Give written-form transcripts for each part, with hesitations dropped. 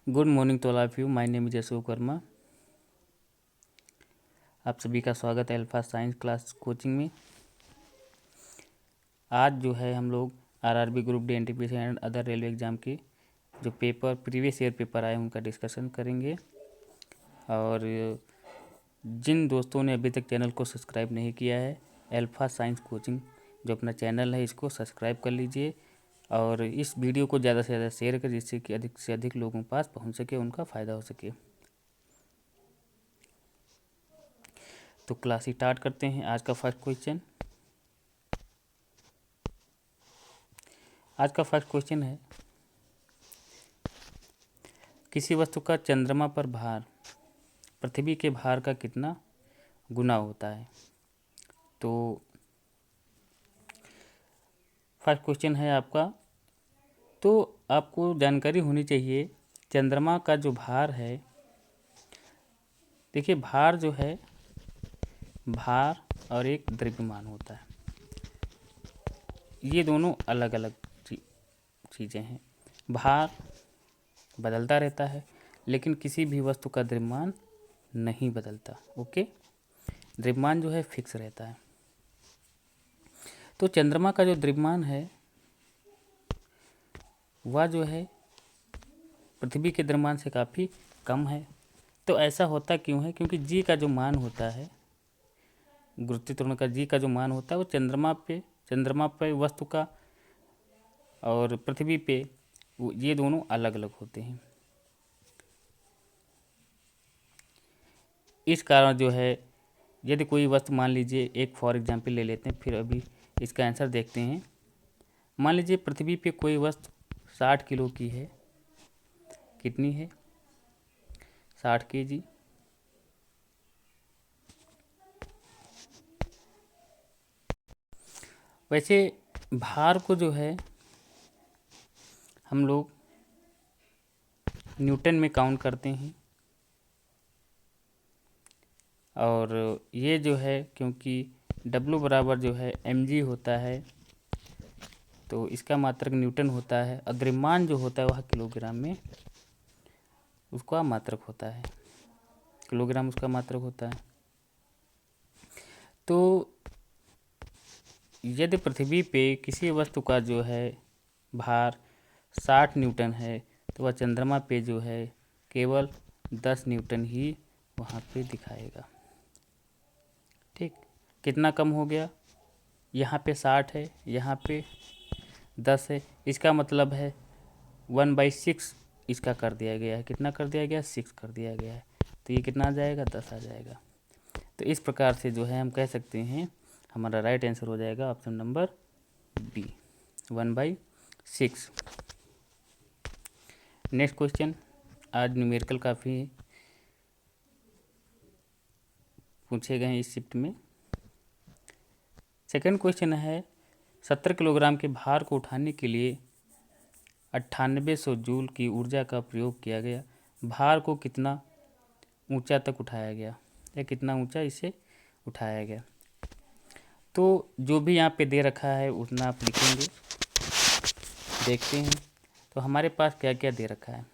Good morning to all of you. My name is Ashok Verma. आप सभी का स्वागत है अल्फा साइंस क्लास कोचिंग में। आज जो है हम लोग RRB group D NTPC and other railway exam के जो पेपर प्रीवियस ईयर पेपर आए उनका डिस्कशन करेंगे। और जिन दोस्तों ने अभी तक चैनल को सब्सक्राइब नहीं किया है, अल्फा साइंस कोचिंग जो अपना चैनल है इसको सब्सक्राइब कर लीजिए और इस वीडियो को ज़्यादा से ज़्यादा शेयर करें जिससे कि अधिक से अधिक लोगों के पास पहुंच सके, उनका फ़ायदा हो सके। तो क्लास स्टार्ट करते हैं। आज का फर्स्ट क्वेश्चन है, किसी वस्तु का चंद्रमा पर भार पृथ्वी के भार का कितना गुना होता है। तो फर्स्ट क्वेश्चन है आपका, तो आपको जानकारी होनी चाहिए चंद्रमा का जो भार है। देखिए, भार जो है, भार और एक द्रव्यमान होता है, ये दोनों अलग अलग चीज़ें हैं। भार बदलता रहता है लेकिन किसी भी वस्तु का द्रव्यमान नहीं बदलता। ओके, द्रव्यमान जो है फिक्स रहता है। तो चंद्रमा का जो द्रव्यमान है वह जो है पृथ्वी के द्रव्यमान से काफ़ी कम है। तो ऐसा होता क्यों है? क्योंकि जी का जो मान होता है, गुरुत्वाकर्षण का जी का जो मान होता है वो चंद्रमा पे वस्तु का और पृथ्वी पे ये दोनों अलग अलग होते हैं। इस कारण जो है, यदि कोई वस्तु मान लीजिए, एक फॉर एग्जांपल ले लेते हैं, फिर अभी इसका आंसर देखते हैं। मान लीजिए पृथ्वी पे कोई वस्तु 60 किलो की है। कितनी है? 60 kg। वैसे भार को जो है हम लोग न्यूटन में काउंट करते हैं और ये जो है, क्योंकि W बराबर जो है mg होता है तो इसका मात्रक न्यूटन होता है। और द्रव्यमान जो होता है वह किलोग्राम में उसका मात्रक होता है, किलोग्राम उसका मात्रक होता है। तो यदि पृथ्वी पे किसी वस्तु का जो है भार 60 न्यूटन है तो वह चंद्रमा पे जो है केवल 10 न्यूटन ही वहाँ पे दिखाएगा। ठीक, कितना कम हो गया? यहाँ पे 60 है, यहाँ पे 10 है, इसका मतलब है 1/6 इसका कर दिया गया है। कितना कर दिया गया? 6 कर दिया गया है। तो ये कितना आ जाएगा? 10 आ जाएगा। तो इस प्रकार से जो है हम कह सकते हैं हमारा राइट आंसर हो जाएगा option number B, 1/6। Next question, आज न्यूमेरिकल काफ़ी पूछे गए हैं इस शिफ्ट में। सेकंड क्वेश्चन है, 70 किलोग्राम के भार को उठाने के लिए 9800 जूल की ऊर्जा का प्रयोग किया गया। भार को कितना ऊंचा तक उठाया गया या कितना ऊंचा इसे उठाया गया? तो जो भी यहाँ पे दे रखा है उतना आप लिखेंगे। देखते हैं तो हमारे पास क्या क्या दे रखा है।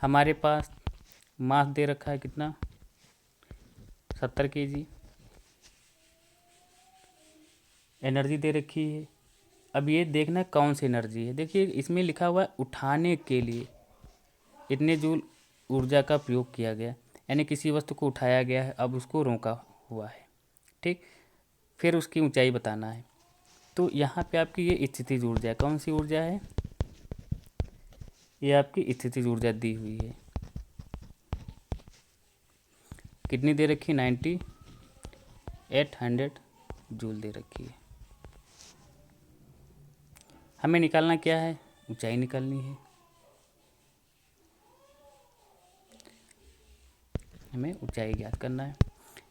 हमारे पास मास दे रखा है कितना? 70 kg। एनर्जी दे रखी है। अब ये देखना है कौन सी एनर्जी है। देखिए, इसमें लिखा हुआ है उठाने के लिए इतने जूल ऊर्जा का प्रयोग किया गया, यानी किसी वस्तु को उठाया गया है, अब उसको रोका हुआ है। ठीक, फिर उसकी ऊंचाई बताना है। तो यहाँ पे आपकी ये स्थितिज ऊर्जा है। कौन सी ऊर्जा है? ये आपकी स्थितिज ऊर्जा दी हुई है। कितनी दे रखी? 9800 जूल दे रखी है। हमें निकालना क्या है? ऊंचाई निकालनी है। हमें ऊंचाई ज्ञात करना है।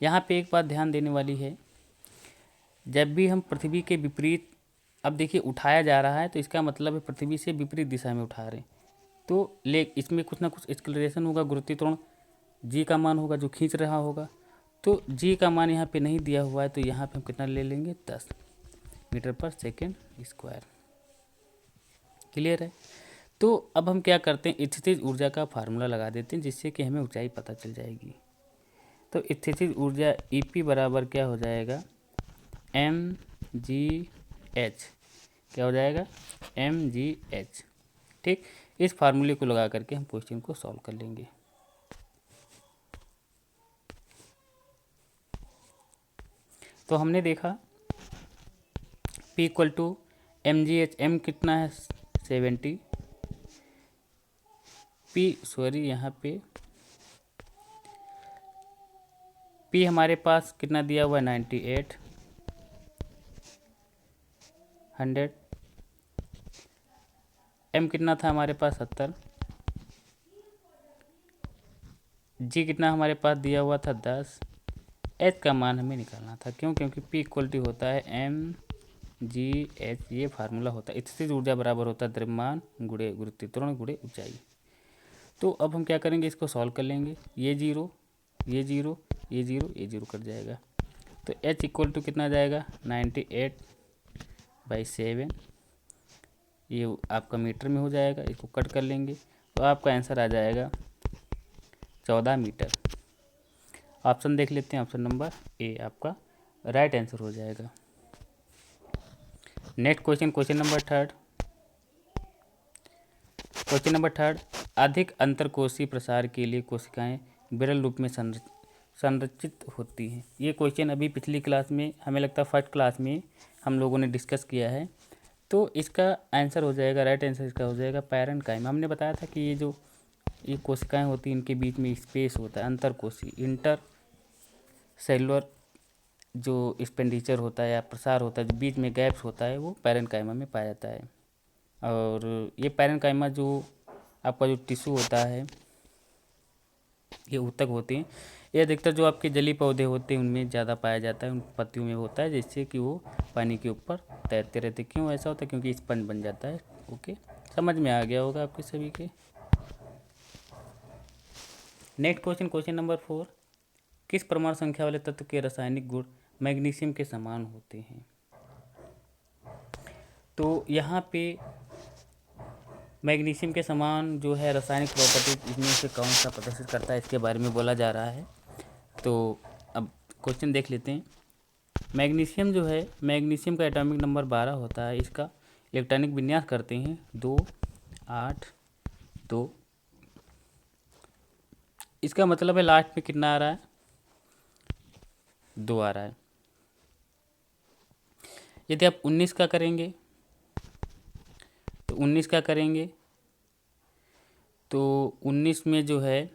यहाँ पे एक बात ध्यान देने वाली है, जब भी हम पृथ्वी के विपरीत, अब देखिए उठाया जा रहा है तो इसका मतलब है पृथ्वी से विपरीत दिशा में उठा रहे हैं, तो इसमें कुछ ना कुछ एक्सेलरेशन होगा, गुरुत्वाकर्षण जी का मान होगा जो खींच रहा होगा। तो जी का मान यहाँ पे नहीं दिया हुआ है, तो यहाँ पे हम कितना ले लेंगे? 10 मीटर पर सेकेंड स्क्वायर। क्लियर है? तो अब हम क्या करते हैं, स्थितिज ऊर्जा का फार्मूला लगा देते हैं जिससे कि हमें ऊंचाई पता चल जाएगी। तो स्थितिज ऊर्जा EP बराबर क्या हो जाएगा, mgh, क्या हो जाएगा, mgh। ठीक, इस फार्मूले को लगा करके हम क्वेश्चन को सॉल्व कर लेंगे। तो हमने देखा P equal to mgh, m कितना है 70, यहाँ पे P हमारे पास कितना दिया हुआ है 98, 100, M कितना था हमारे पास 70, G कितना हमारे पास दिया हुआ था 10, H का मान हमें निकालना था। क्यों, क्योंकि P इक्वल टू होता है mgh, ये फार्मूला होता है। स्थितिज ऊर्जा बराबर होता है द्रव्यमान गुणे गुरुत्वीय त्वरण गुणे ऊंचाई। तो अब हम क्या करेंगे, इसको सॉल्व कर लेंगे। ये जीरो, ये जीरो, ये जीरो, ये जीरो कट जाएगा। तो H इक्वल टू कितना जाएगा 98/7, ये आपका मीटर में हो जाएगा, इसको कट कर लेंगे तो आपका आंसर आ जाएगा 14 मीटर। ऑप्शन देख लेते हैं, ऑप्शन नंबर ए आपका राइट आंसर हो जाएगा। Next question, question number third. Question number third, अधिक अंतरकोशीय प्रसार के लिए कोशिकाएं विरल रूप में संरचित होती हैं। ये क्वेश्चन अभी पिछली क्लास में, हमें लगता है फर्स्ट क्लास में हम लोगों ने डिस्कस किया है। तो इसका आंसर हो जाएगा, राइट आंसर इसका हो जाएगा पैरेन्काइमा। हमने बताया था कि ये कोशिकाएं होती हैं, इनके बीच में स्पेस होता है, अंतरकोशीय, इंटर सेलुलर जो एक्सपेंडिचर होता है या प्रसार होता है, जो बीच में गैप्स होता है, वो पैरेन्काइमा में पाया जाता है। और ये पैरेन्काइमा जो आपका जो टिश्यू होता है, ये ऊतक होते हैं, ये अधिकतर जो आपके जलीय पौधे होते हैं उनमें ज़्यादा पाया जाता है, उन पत्तियों में होता है, जिससे कि वो पानी के ऊपर तैरते रहते। क्यों ऐसा होता है, क्योंकि स्पंज बन जाता है। ओके, समझ में आ गया होगा आपके सभी के। नेक्स्ट क्वेश्चन, क्वेश्चन नंबर 4, किस परमाणु संख्या वाले तत्व के रासायनिक गुण मैग्नीशियम के समान होते हैं। तो यहाँ पे मैग्नीशियम के समान जो है रासायनिक प्रॉपर्टी, इसमें से कौन सा प्रदर्शित करता है, इसके बारे में बोला जा रहा है। तो अब क्वेश्चन देख लेते हैं। मैग्नीशियम जो है, मैग्नीशियम का एटॉमिक नंबर 12 होता है। इसका इलेक्ट्रॉनिक विन्यास करते हैं 2, 8, 2। इसका मतलब है लास्ट में कितना आ रहा है, 2 आ रहा है। यदि आप 19 का करेंगे तो 19 का करेंगे तो 19 में जो है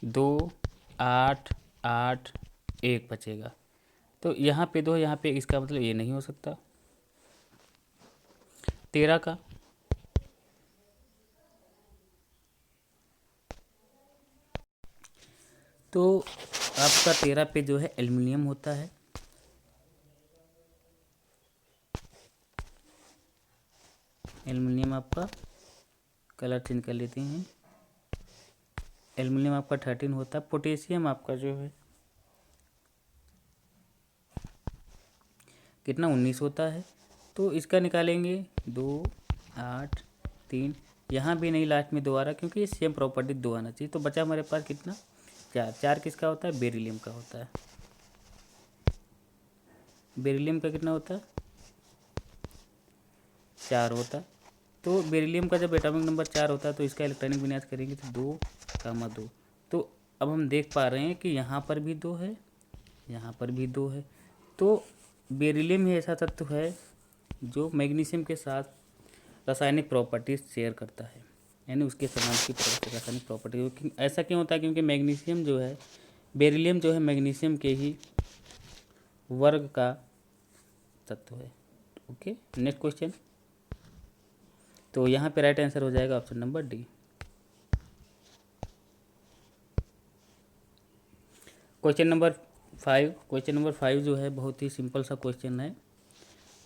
2, 8, 8, 1 बचेगा। तो यहाँ पे 2, यहाँ पे इसका मतलब ये नहीं हो सकता। 13 का, तो आपका 13 पे जो है एल्युमिनियम होता है। एल्युमिनियम आपका कलर चेंज कर लेते हैं, एल्युमिनियम आपका 13 होता है। पोटेशियम आपका जो है कितना 19 होता है। तो इसका निकालेंगे 2, 8, 3, यहाँ भी नहीं लास्ट में 2 आ रहा, क्योंकि ये सेम प्रॉपर्टी 2 आना चाहिए। तो बचा हमारे पास कितना 4। 4 किसका होता है, बेरिलियम का होता है। बेरिलियम का कितना होता है, 4 होता है। तो बेरिलियम का जब एटॉमिक नंबर 4 होता है तो इसका इलेक्ट्रॉनिक विन्यास करेंगे तो 2, 2। तो अब हम देख पा रहे हैं कि यहाँ पर भी 2 है, यहाँ पर भी 2 है। तो बेरिलियम ही ऐसा तत्व है जो मैग्नीशियम के साथ रासायनिक प्रॉपर्टीज शेयर करता है, यानी उसके समान की रासायनिक प्रॉपर्टी। ऐसा क्यों होता है, क्योंकि मैग्नीशियम जो है, बेरिलियम जो है मैग्नीशियम के ही वर्ग का तत्व है। Okay, next question. तो यहाँ पे राइट आंसर हो जाएगा option number D. Question number 5, question number 5 जो है बहुत ही सिंपल सा क्वेश्चन है।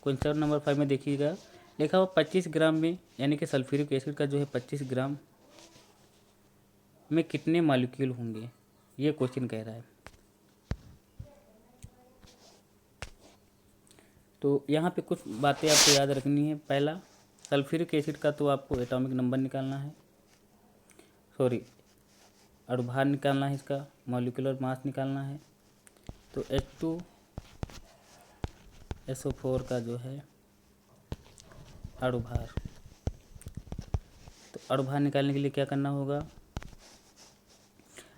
क्वेश्चन नंबर 5 में देखिएगा, लिखा हुआ 25 ग्राम में, यानी कि सल्फ्यूरिक एसिड का जो है 25 ग्राम में कितने मॉलिक्यूल होंगे, ये क्वेश्चन कह रहा है। तो यहाँ पे कुछ बातें आपको याद रखनी है। पहला, सल्फ्यूरिक एसिड का तो आपको एटॉमिक नंबर निकालना है, सॉरी अणुभार निकालना है, इसका मॉलिक्यूलर मास निकालना है। तो H2SO4 का जो है अणुभार, तो अणुभार निकालने के लिए क्या करना होगा,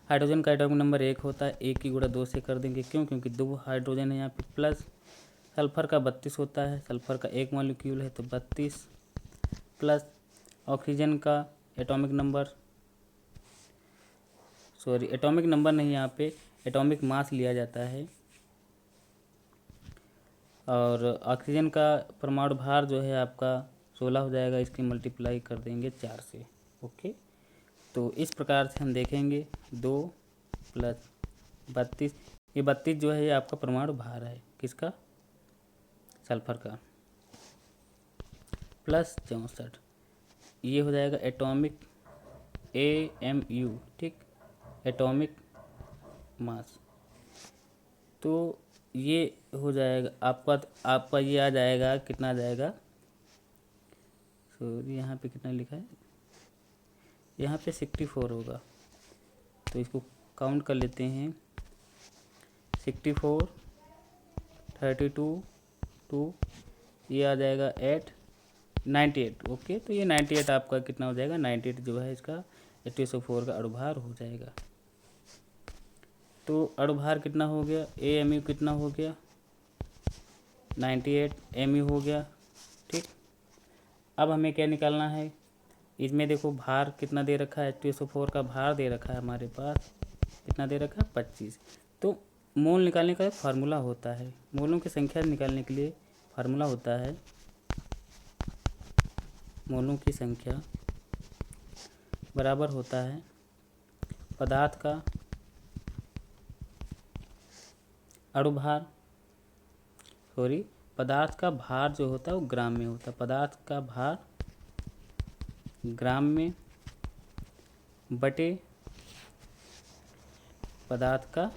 हाइड्रोजन का एटॉमिक नंबर 1 होता है, 1 की गुणा 2 से कर देंगे, क्यों, क्योंकि 2 हाइड्रोजन है यहाँ पे, प्लस सल्फर का 32 होता है, सल्फर का 1 मॉलिक्यूल है तो 32, प्लस ऑक्सीजन का atomic number, sorry atomic number नहीं, यहाँ पे एटॉमिक मास लिया जाता है, और ऑक्सीजन का परमाणु भार जो है आपका 16 हो जाएगा, इसकी मल्टीप्लाई कर देंगे 4 से। ओके, तो इस प्रकार से हम देखेंगे 2 प्लस 32, ये 32 जो है ये आपका परमाणु भार है, किसका, सल्फर का, प्लस 64 ये हो जाएगा एटॉमिक AMU, ठीक, एटॉमिक मास। तो ये हो जाएगा आपका ये आ जाएगा, कितना आ जाएगा, सॉरी यहाँ पे कितना लिखा है, यहाँ पे 64 होगा, तो इसको काउंट कर लेते हैं, 64 32 2 ये आ जाएगा 8 98। ओके, तो ये 98 आपका कितना हो जाएगा, 98 जो है इसका H2SO4 का अणुभार हो जाएगा। तो अणुभार कितना हो गया, AMU कितना हो गया, 98 MU हो गया, ठीक। अब हमें क्या निकालना है, इसमें देखो भार कितना दे रखा है, H2SO4 का भार दे रखा है हमारे पास, कितना दे रखा है 25। तो मोल निकालने का एक फार्मूला होता है, मोलों की संख्या निकालने के लिए फार्मूला होता है, मोलों की संख्या बराबर होता है पदार्थ का अणुभार, सॉरी पदार्थ का भार जो होता है वो ग्राम में होता है, पदार्थ का भार ग्राम में बटे पदार्थ का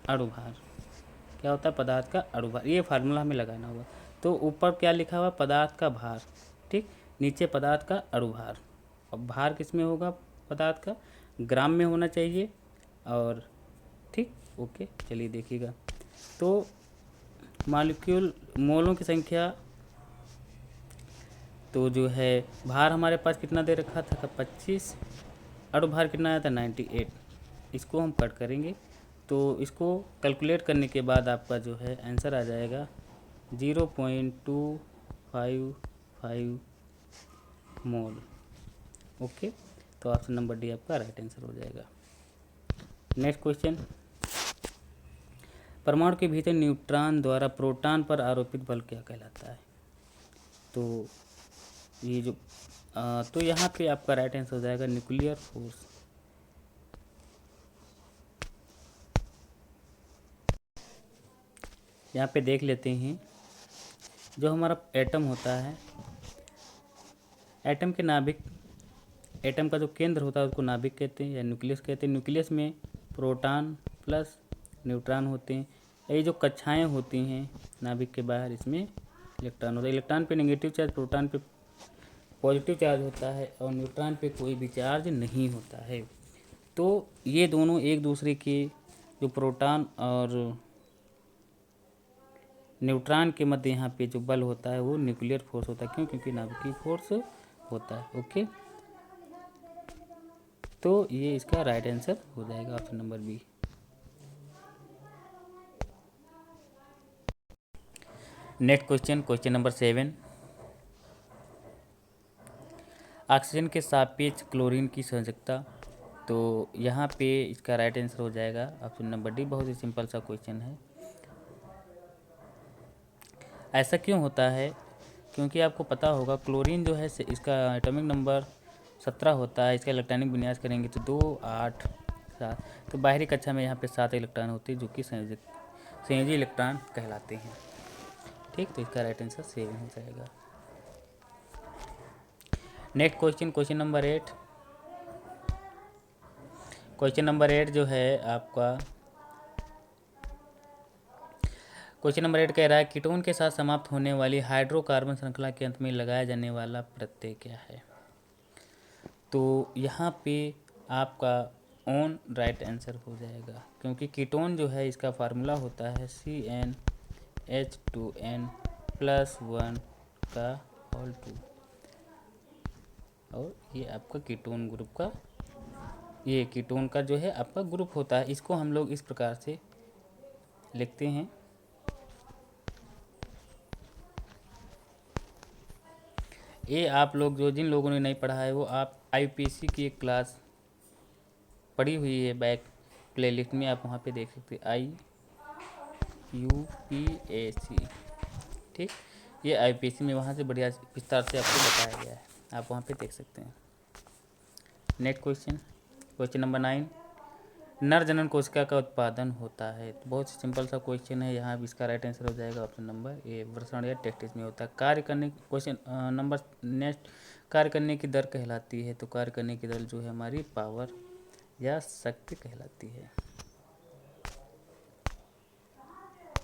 अणुभार, क्या होता है, पदार्थ का अणुभार, ये फार्मूला हमें लगाना होगा। तो ऊपर क्या लिखा हुआ, पदार्थ का भार, ठीक, नीचे पदार्थ का अणुभार, अब भार किस में होगा, पदार्थ का ग्राम में होना चाहिए, और ठीक। ओके, चलिए देखिएगा, तो मॉलिक्यूल मोलों की संख्या, तो जो है भार हमारे पास कितना दे रखा था 25, अणुभार कितना आया था 98, इसको हम कट करेंगे, तो इसको कैलकुलेट करने के बाद आपका जो है आंसर आ जाएगा 0.255 मोल। ओके, तो ऑप्शन नंबर डी आपका राइट आंसर हो जाएगा। नेक्स्ट क्वेश्चन, परमाणु के भीतर न्यूट्रॉन द्वारा प्रोटॉन पर आरोपित बल क्या कहलाता है। तो ये जो तो यहाँ पे आपका राइट आंसर हो जाएगा न्यूक्लियर फोर्स। यहाँ पे देख लेते हैं, जो हमारा एटम होता है, एटम के नाभिक, एटम का जो केंद्र होता है उसको नाभिक कहते हैं या न्यूक्लियस कहते हैं। न्यूक्लियस में प्रोटॉन प्लस न्यूट्रॉन होते हैं। ये जो कक्षाएं होती हैं नाभिक के बाहर, इसमें इलेक्ट्रॉन होता है। इलेक्ट्रॉन पे नेगेटिव चार्ज, प्रोटॉन पे पॉजिटिव चार्ज होता है, और न्यूट्रॉन पे कोई भी चार्ज नहीं होता है। तो ये दोनों एक दूसरे के, जो प्रोटॉन और न्यूट्रॉन के मध्य यहाँ पे जो बल होता है वो न्यूक्लियर फोर्स होता है। क्यों? क्योंकि नाभिकीय फोर्स होता है। ओके, तो ये इसका राइट आंसर हो जाएगा option number B. Next question, question number 7, oxygen के सापेक्ष क्लोरीन की संयोजकता। तो यहाँ पे इसका राइट आंसर हो जाएगा ऑप्शन नंबर डी। बहुत ही सिंपल सा क्वेश्चन है। ऐसा क्यों होता है? क्योंकि आपको पता होगा क्लोरीन जो है इसका एटॉमिक नंबर 17 होता है। इसका इलेक्ट्रॉनिक विन्यास करेंगे तो 2 8 7, तो बाहरी कक्षा में यहाँ पे 7 इलेक्ट्रॉन होते हैं जो कि संयोजी इलेक्ट्रॉन कहलाते हैं। ठीक, तो इसका राइट आंसर 7 हो जाएगा। Next question, question number 8। Question number 8 जो है आपका, क्वेश्चन नंबर 8 कह रहा है कीटोन के साथ समाप्त होने वाली हाइड्रोकार्बन श्रृंखला के अंत में लगाया जाने वाला प्रत्यय क्या है। तो यहाँ पे आपका ऑन राइट आंसर हो जाएगा, क्योंकि कीटोन जो है इसका फार्मूला होता है CnH2n+1 का होल 2, और ये आपका कीटोन ग्रुप का, ये कीटोन का जो है आपका ग्रुप होता है। इसको हम लोग इस प्रकार से लिखते हैं, ये आप लोग जो जिन लोगों ने नहीं पढ़ा है वो आप IUPAC की एक क्लास पढ़ी हुई है बैक प्लेलिस्ट में, आप वहाँ पे देख सकते हैं IUPAC, ठीक। ये IUPAC में वहाँ से बढ़िया विस्तार से आपको बताया गया है, आप वहाँ पे देख सकते हैं। नेक्स्ट क्वेश्चन, क्वेश्चन नंबर 9, नर जनन कोशिका का उत्पादन होता है। तो बहुत सिंपल सा क्वेश्चन है, यहाँ इसका राइट आंसर हो जाएगा ऑप्शन नंबर ए, वृषण या टेस्टिस में होता है। कार्य करने क्वेश्चन नंबर नेक्स्ट, कार्य करने की दर कहलाती है। तो कार्य करने की दर जो है हमारी पावर या शक्ति कहलाती है।